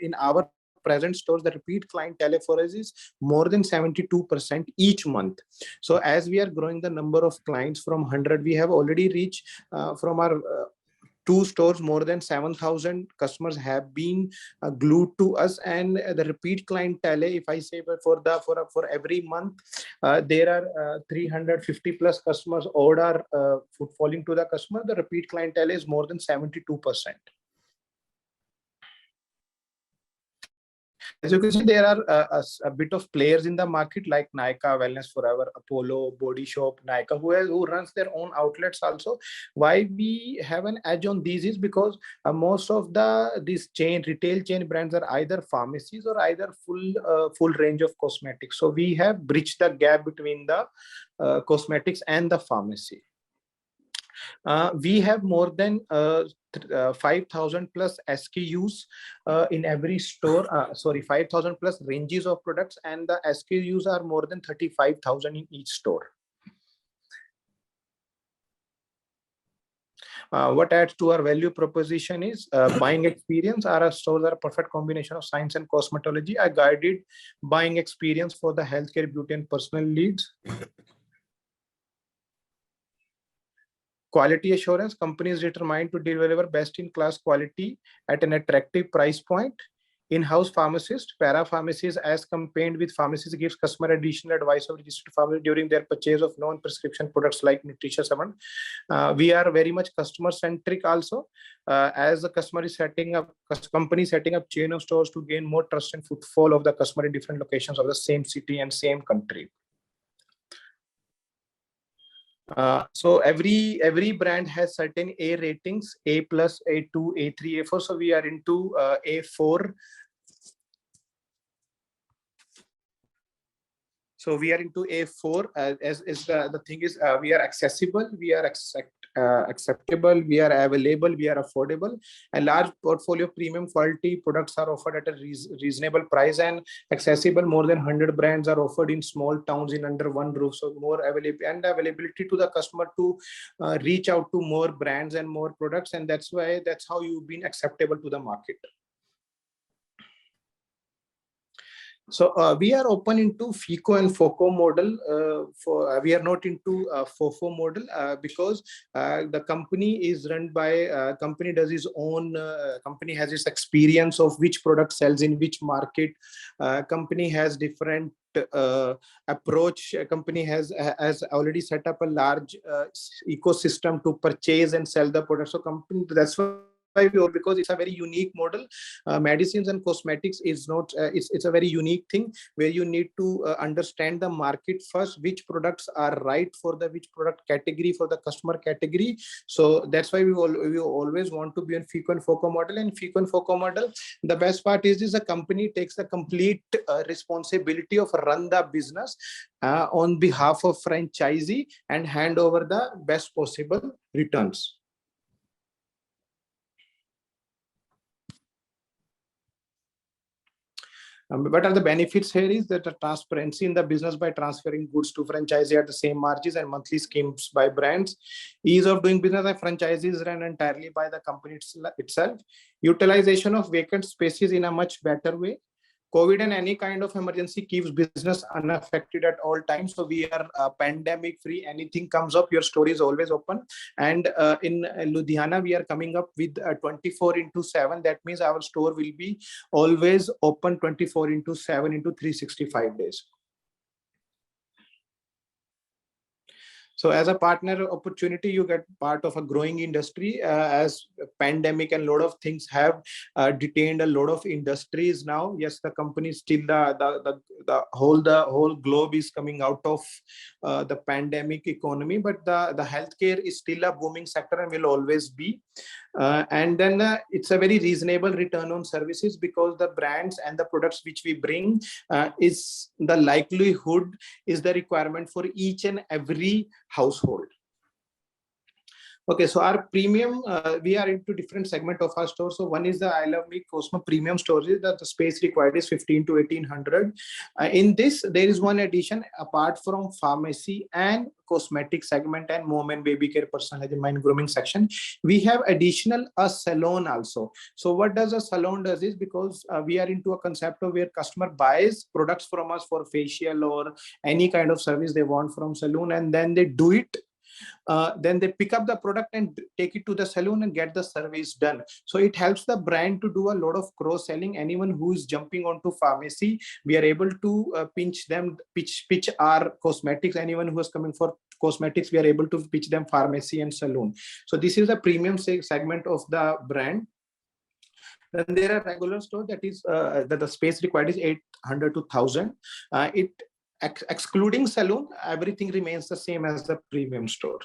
in our present stores, the repeat clientele for us is more than 72% each month. So as we are growing the number of clients from 100, we have already reached from our 2 stores, more than 7,000 customers have been glued to us. And the repeat clientele, if I say for every month, there are 350 plus customers order footfalling to the customer. The repeat clientele is more than 72%. As you can see, there are a bit of players in the market like Nykaa, Wellness Forever, Apollo, Body Shop, Nykaa, who runs their own outlets also. Why we have an edge on these is because most of these retail chain brands are either pharmacies or either full range of cosmetics. So we have bridged the gap between the cosmetics and the pharmacy. We have more than 5,000 plus SKUs in every store, 5,000 plus ranges of products, and the SKUs are more than 35,000 in each store. What adds to our value proposition is buying experience. Our stores are a perfect combination of science and cosmetology, a guided buying experience for the healthcare, beauty, and personal needs. Quality assurance, companies determined to deliver best-in-class quality at an attractive price point. In-house pharmacist, para-pharmacies as campaigned with pharmacies gives customer additional advice of registered pharmacy during their purchase of non-prescription products like nutrition supplement. We are very much customer-centric also, as the customer is company setting up chain of stores to gain more trust and footfall of the customer in different locations of the same city and same country. So every brand has certain A ratings, A+, A2, A3, A4. So we are into A4. So we are into A4 as the thing is, we are accessible, we are acceptable, we are available, we are affordable. A large portfolio of premium quality products are offered at a reasonable price and accessible. More than 100 brands are offered in small towns in under one roof. So more availability to the customer to reach out to more brands and more products. And that's how you've been acceptable to the market. So we are open into FICO and FOCO model. We are not into FOFO model because the company is run by company does its own. Company has its experience of which product sells in which market. Company has different approach. Company has already set up a large ecosystem to purchase and sell the product. So company, that's why because it's a very unique model. Medicines and cosmetics is not it's a very unique thing where you need to understand the market first, which products are right for the which product category, for the customer category. So that's why we always want to be on FICO and FOCO model. And FICO and FOCO model, the best part is a company takes the complete responsibility of run the business on behalf of franchisee and hand over the best possible returns. What are the benefits here is that the transparency in the business by transferring goods to franchisee at the same margins and monthly schemes by brands. Ease of doing business by franchisees run entirely by the company itself. Utilization of vacant spaces in a much better way. COVID and any kind of emergency keeps business unaffected at all times. So we are pandemic free. Anything comes up, your store is always open. And in Ludhiana, we are coming up with 24/7. That means our store will be always open 24/7 into 365 days. So as a partner opportunity, you get part of a growing industry as pandemic and a lot of things have detained a lot of industries now. Yes, the company still the whole globe is coming out of the pandemic economy, but the healthcare is still a booming sector and will always be. And then it's a very reasonable return on services because the brands and the products which we bring is the likelihood is the requirement for each and every household. Okay, so our premium, we are into different segment of our store. So one is the I Love Me Cosmo premium storage that the space required is 15 to 1800. In this, there is one addition apart from pharmacy and cosmetic segment and mom and baby care, personal hygiene, mind grooming section. We have additional a salon also. So what does a salon does is because we are into a concept of where customer buys products from us for facial or any kind of service they want from salon, and then they do it. Then they pick up the product and take it to the salon and get the service done. So it helps the brand to do a lot of cross selling. Anyone who is jumping onto pharmacy, we are able to pitch our cosmetics. Anyone who is coming for cosmetics, we are able to pitch them pharmacy and salon. So this is a premium segment of the brand. Then there are regular store that is that the space required is 800 to 1000. Excluding salon, everything remains the same as the premium store.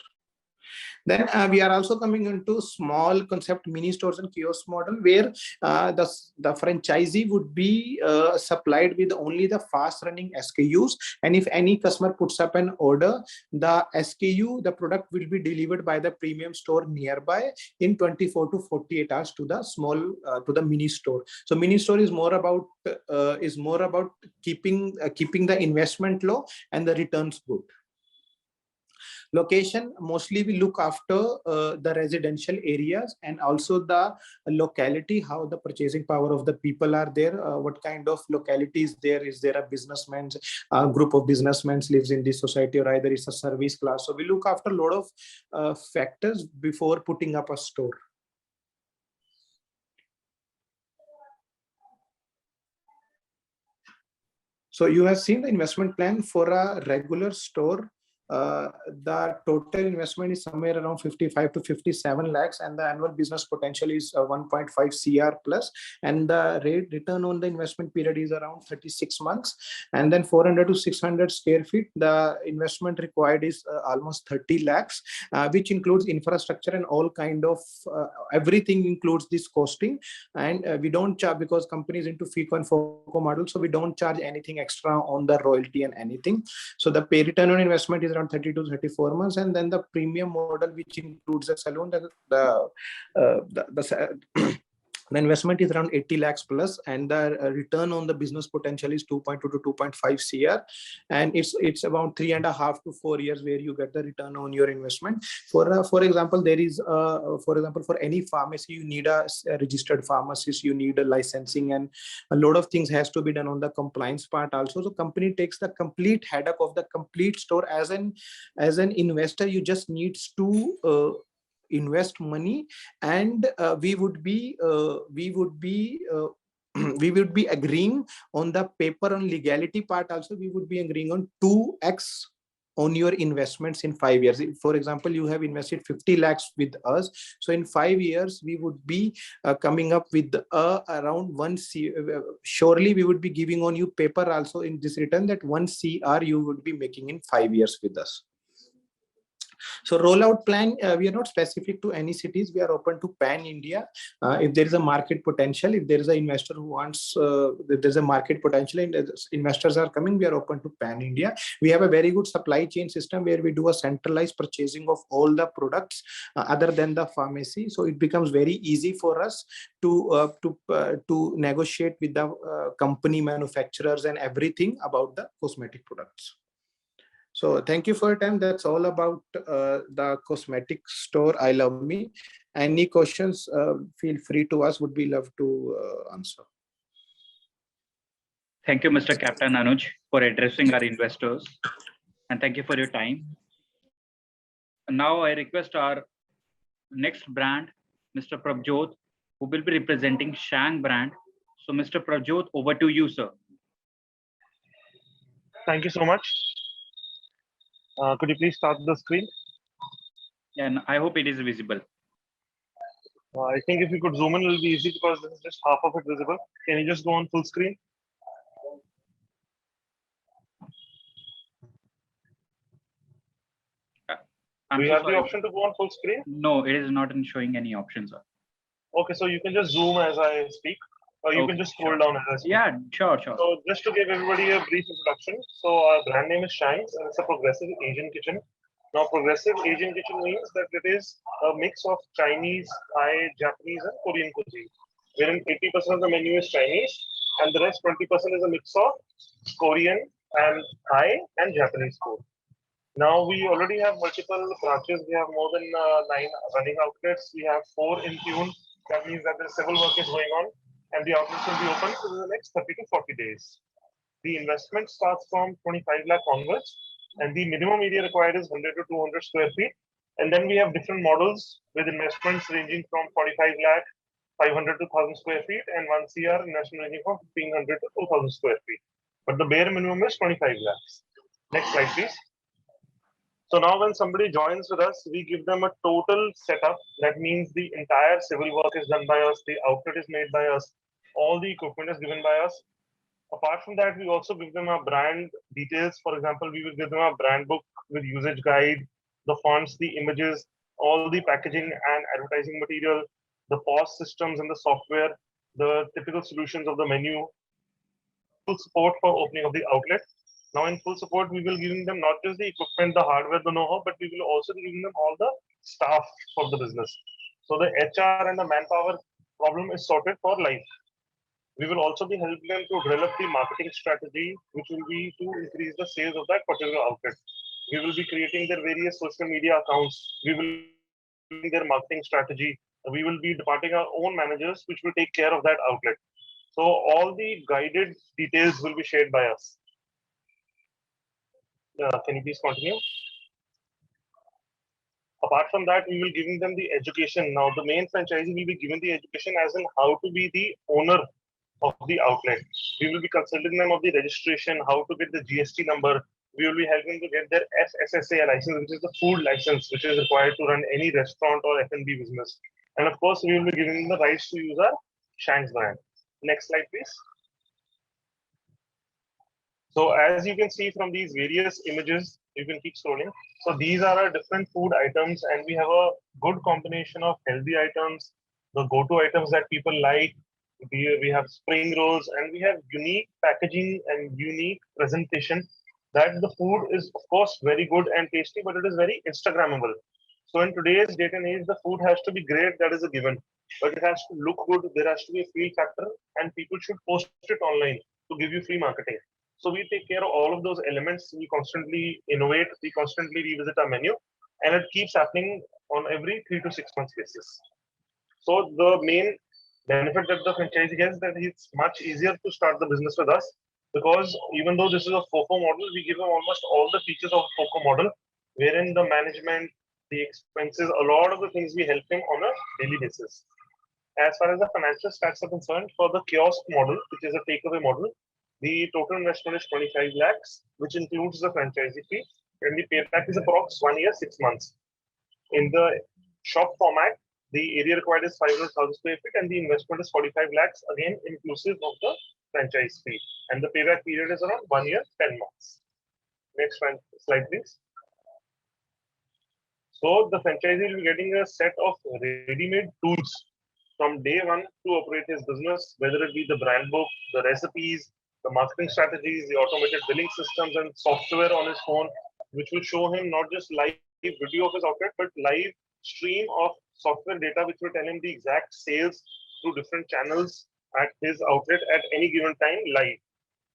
Then we are also coming into small concept mini stores and kiosk model where the franchisee would be supplied with only the fast running SKUs. And if any customer puts up an order, the SKU, the product will be delivered by the premium store nearby in 24 to 48 hours to the small, to the mini store. So mini store is more about keeping the investment low and the returns good. Location, mostly we look after the residential areas and also the locality, how the purchasing power of the people are there, what kind of locality is there. Is there a businessman, group of businessmen lives in this society, or either it's a service class. So we look after a lot of factors before putting up a store. So you have seen the investment plan for a regular store. The total investment is somewhere around 55 to 57 lakhs, and the annual business potential is 1.5 CR plus, and the return on the investment period is around 36 months. And then 400 to 600 square feet, the investment required is almost 30 lakhs, which includes infrastructure and all kind of everything includes this costing. And we don't charge, because companies into FICO and FOCO model, so we don't charge anything extra on the royalty and anything. So the pay return on investment is around 30 to 34 months. And then the premium model, which includes a salon, the investment is around 80 lakhs plus, and the return on the business potential is 2.2 to 2.5 CR, and it's about 3.5 to 4 years where you get the return on your investment. For example, there is for any pharmacy, you need a registered pharmacist, you need a licensing, and a lot of things has to be done on the compliance part also. So company takes the complete headache of the complete store. As an investor, you just needs to invest money, and we would be agreeing on the paper on legality part also. We would be agreeing on 2x on your investments in 5 years. For example, you have invested 50 lakhs with us, so in 5 years we would be coming up with around 1 CR. Surely we would be giving on you paper also in this return that 1 CR you would be making in 5 years with us. So rollout plan, we are not specific to any cities. We are open to pan India. If there is a market potential, if there is an investor who wants, if there's a market potential and investors are coming, we are open to pan India. We have a very good supply chain system where we do a centralized purchasing of all the products other than the pharmacy. So it becomes very easy for us to negotiate with the company manufacturers and everything about the cosmetic products. So thank you for your time. That's all about the cosmetic store I Love Me. Any questions, feel free to ask. Would be love to answer. Thank you, Mr. Captain Anuj, for addressing our investors. And thank you for your time. Now I request our next brand, Mr. Prabjot, who will be representing Shang brand. So Mr. Prabjot, over to you, sir. Thank you so much. Could you please start the screen? And I hope it is visible. I think if you could zoom in, it will be easy because this is just half of it visible. Can you just go on full screen? Do you have the option to go on full screen? No, it is not showing any options, sir. Okay, so you can just zoom as I speak, or you can just scroll down as I speak. Yeah, sure. So just to give everybody a brief introduction, so our brand name is Shangs and it's a progressive Asian kitchen. Now, progressive Asian kitchen means that it is a mix of Chinese, Thai, Japanese, and Korean cuisine, wherein 80% of the menu is Chinese, and the rest 20% is a mix of Korean and Thai and Japanese food. Now, we already have multiple branches. We have more than 9 running outlets. We have 4 in tune. That means that the civil work is going on, and the outlets will be open for the next 30 to 40 days. The investment starts from 25 lakh onwards, and the minimum area required is 100 to 200 square feet. And then we have different models with investments ranging from 45 lakh, 500 to 1000 square feet, and 1 CR investment ranging from 1500 to 2000 square feet. But the bare minimum is 25 lakhs. Next slide, please. So now when somebody joins with us, we give them a total setup. That means the entire civil work is done by us. The outlet is made by us. All the equipment is given by us. Apart from that, we also give them our brand details. For example, we will give them a brand book with usage guide, the fonts, the images, all the packaging and advertising material, the POS systems and the software, the typical solutions of the menu, full support for opening of the outlet. Now, in full support, we will give them not just the equipment, the hardware, the know-how, but we will also be giving them all the staff for the business. So the HR and the manpower problem is sorted for life. We will also be helping them to develop the marketing strategy, which will be to increase the sales of that particular outlet. We will be creating their various social media accounts. We will be their marketing strategy. We will be departing our own managers, which will take care of that outlet. So all the guided details will be shared by us. Can you please continue? Apart from that, we will be giving them the education. Now, the main franchisee will be given the education as in how to be the owner of the outlet. We will be consulting them of the registration, how to get the GST number. We will be helping to get their FSSAI license, which is the food license, which is required to run any restaurant or F&B business. And of course, we will be giving them the rights to use our Shanks brand. Next slide, please. So as you can see from these various images, you can keep scrolling. So these are our different food items, and we have a good combination of healthy items, the go-to items that people like. We have spring rolls, and we have unique packaging and unique presentation. That the food is, of course, very good and tasty, but it is very Instagrammable. So in today's date and age, the food has to be great, that is a given. But it has to look good, there has to be a feel factor, and people should post it online to give you free marketing. So we take care of all of those elements. We constantly innovate, we constantly revisit our menu, and it keeps happening on every 3 to 6 months basis. So the main benefit that the franchisee gets is that it's much easier to start the business with us, because even though this is a FOFO model, we give them almost all the features of a FOFO model, wherein the management, the expenses, a lot of the things we help them on a daily basis. As far as the financial stats are concerned, for the kiosk model, which is a takeaway model, the total investment is 25 lakhs, which includes the franchisee fee, and the payback is approx 1 year, 6 months. In the shop format, the area required is 500,000 square feet, and the investment is 45 lakhs, again inclusive of the franchise fee. And the payback period is around 1 year, 10 months. Next slide, please. So the franchisee will be getting a set of ready-made tools from day one to operate his business, whether it be the brand book, the recipes, the marketing strategies, the automated billing systems and software on his phone, which will show him not just live video of his outlet, but live stream of software data, which will tell him the exact sales through different channels at his outlet at any given time live.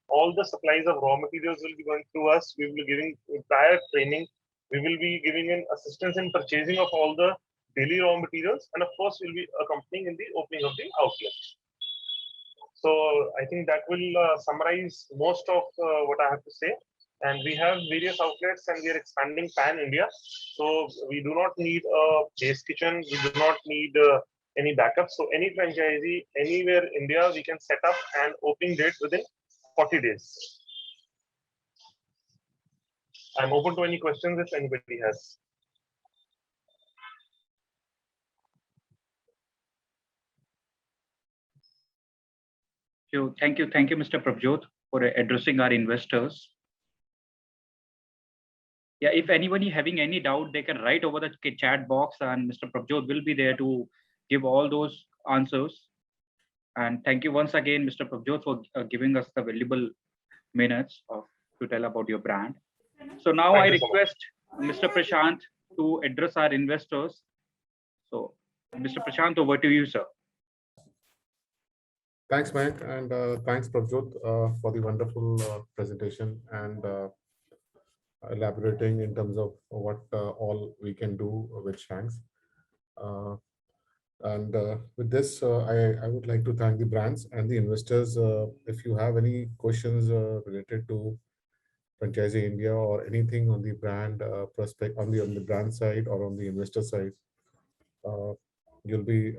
All the supplies of raw materials will be going through us. We will be giving prior training. We will be giving an assistance in purchasing of all the daily raw materials, and of course, we'll be accompanying in the opening of the outlet. So I think that will summarize most of what I have to say. And we have various outlets, and we are expanding pan India. So we do not need a base kitchen. We do not need any backup. So any franchisee anywhere in India, we can set up and opening date within 40 days. I'm open to any questions if anybody has. Thank you, Mr. Prabjot, for addressing our investors. Yeah, if anybody having any doubt, they can write over the chat box, and Mr. Prabjot will be there to give all those answers. And thank you once again, Mr. Prabjot, for giving us the valuable minutes to tell about your brand. So now I request Mr. Prashant to address our investors. So, Mr. Prashant, over to you, sir. Thanks, Mayank, and thanks, Prabjot, for the wonderful presentation and elaborating in terms of what all we can do with Shanks. And with this, I would like to thank the brands and the investors. If you have any questions related to Franchisee India or anything on the brand prospect on the brand side or on the investor side, we'll be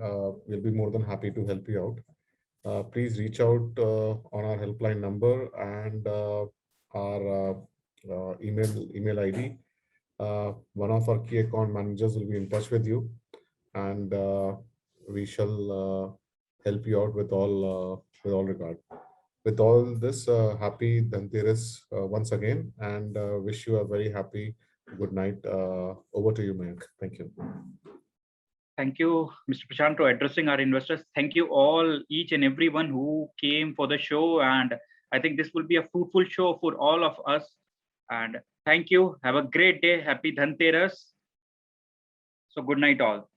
more than happy to help you out. Please reach out on our helpline number and our email ID. One of our key account managers will be in touch with you, and we shall help you out with all regard. With all this, happy Dhanteras once again, and wish you a very happy good night. Over to you, Mayank. Thank you. Thank you, Mr. Prashant, for addressing our investors. Thank you all, each and everyone who came for the show. And I think this will be a fruitful show for all of us. And thank you. Have a great day. Happy Dhanteras. So good night all.